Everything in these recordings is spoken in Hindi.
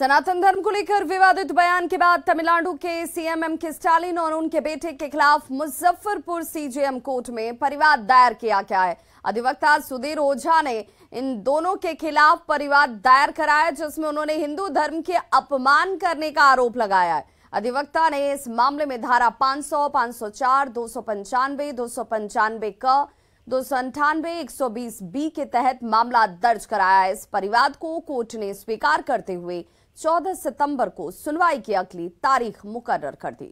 सनातन धर्म को लेकर विवादित बयान के बाद तमिलनाडु के सीएम एम.के. स्टालिन और उनके बेटे के खिलाफ मुजफ्फरपुर सीजेएम कोर्ट में परिवाद दायर किया गया है। अधिवक्ता सुधीर ओझा ने इन दोनों के खिलाफ परिवाद दायर कराया, जिसमें उन्होंने हिंदू धर्म के अपमान करने का आरोप लगाया है। अधिवक्ता ने इस मामले में धारा 500, 504, 295, 295 क, 298, 120 बी के तहत मामला दर्ज कराया है। इस परिवाद को कोर्ट ने स्वीकार करते हुए 14 सितंबर को सुनवाई की अगली तारीख मुकर्रर कर दी।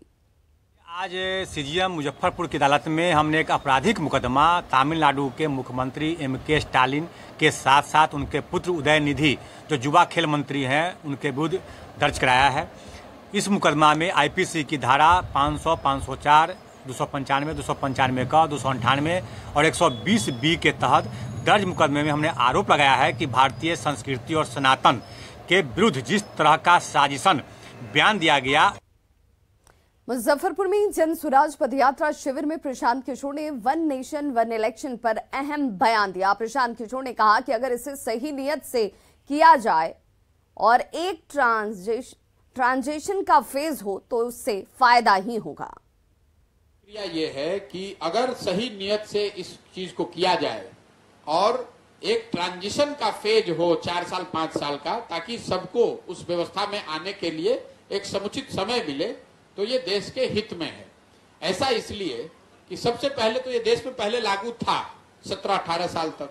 आज सीजेएम मुजफ्फरपुर की अदालत में हमने एक आपराधिक मुकदमा तमिलनाडु के मुख्यमंत्री एम.के. स्टालिन के साथ साथ उनके पुत्र उदयनिधि जो युवा खेल मंत्री हैं उनके विरुद्ध दर्ज कराया है। इस मुकदमा में आईपीसी की धारा 500, 504, 295, 295 का, 298 और 120 बी के तहत दर्ज मुकदमे में हमने आरोप लगाया है कि भारतीय संस्कृति और सनातन के विरुद्ध जिस तरह का साजिशन बयान दिया गया। मुजफ्फरपुर में जन स्वराज पदयात्रा शिविर में प्रशांत किशोर ने वन नेशन वन इलेक्शन पर अहम बयान दिया। प्रशांत किशोर ने कहा कि अगर इसे सही नियत से किया जाए और एक ट्रांजिशन का फेज हो तो उससे फायदा ही होगा। ये है कि अगर सही नियत से इस चीज को किया जाए और एक ट्रांजिशन का फेज हो 4 साल 5 साल का, ताकि सबको उस व्यवस्था में आने के लिए एक समुचित समय मिले, तो ये देश के हित में है। ऐसा इसलिए कि सबसे पहले तो ये देश में पहले लागू था 17-18 साल तक।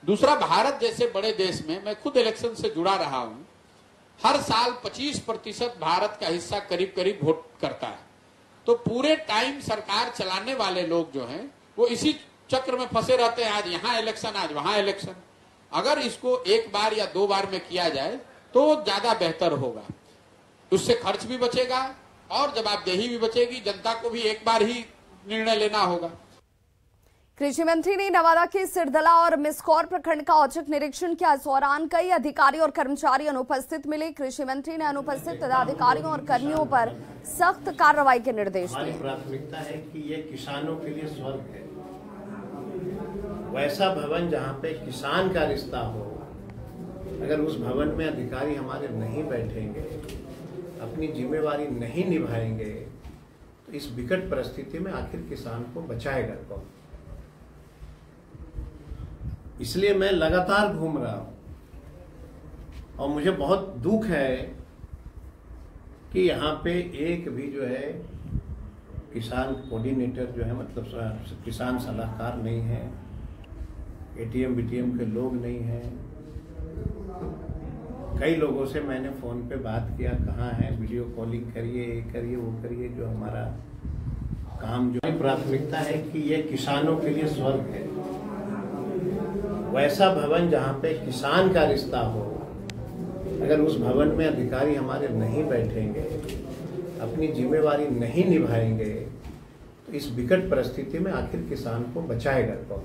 दूसरा, भारत जैसे बड़े देश में मैं खुद इलेक्शन से जुड़ा रहा हूं, हर साल 25% भारत का हिस्सा करीब करीब वोट करता है। तो पूरे टाइम सरकार चलाने वाले लोग जो हैं वो इसी चक्र में फंसे रहते हैं, आज यहाँ इलेक्शन, आज वहां इलेक्शन। अगर इसको एक बार या 2 बार में किया जाए तो ज्यादा बेहतर होगा। उससे खर्च भी बचेगा और जवाबदेही भी बचेगी। जनता को भी एक बार ही निर्णय लेना होगा। कृषि मंत्री ने नवादा के सिरदला और मिसकौर प्रखंड का औचक निरीक्षण किया। इस दौरान कई अधिकारी और कर्मचारी अनुपस्थित मिले। कृषि मंत्री ने अनुपस्थित पदाधिकारियों और कर्मियों पर सख्त कार्रवाई के निर्देश दिए। हमारी प्राथमिकता है कि ये किसानों के लिए स्वर्ग है। वैसा भवन जहाँ पे किसान का रिश्ता हो, अगर उस भवन में अधिकारी हमारे नहीं बैठेंगे, अपनी जिम्मेवारी नहीं निभाएंगे, तो इस विकट परिस्थिति में आखिर किसान को बचाएगा कौन? इसलिए मैं लगातार घूम रहा हूं और मुझे बहुत दुख है कि यहाँ पे एक भी जो है किसान कोऑर्डिनेटर जो है, मतलब किसान सलाहकार नहीं है, एटीएम बीटीएम के लोग नहीं हैं। कई लोगों से मैंने फोन पे बात किया, कहाँ है, वीडियो कॉलिंग करिए, ये करिए, वो करिए। जो हमारा काम जो प्राथमिकता है कि ये किसानों के लिए स्वर्ग है। वैसा भवन जहाँ पे किसान का रिश्ता हो, अगर उस भवन में अधिकारी हमारे नहीं बैठेंगे, अपनी जिम्मेवारी नहीं निभाएंगे, तो इस विकट परिस्थिति में आखिर किसान को बचाएगा कौन?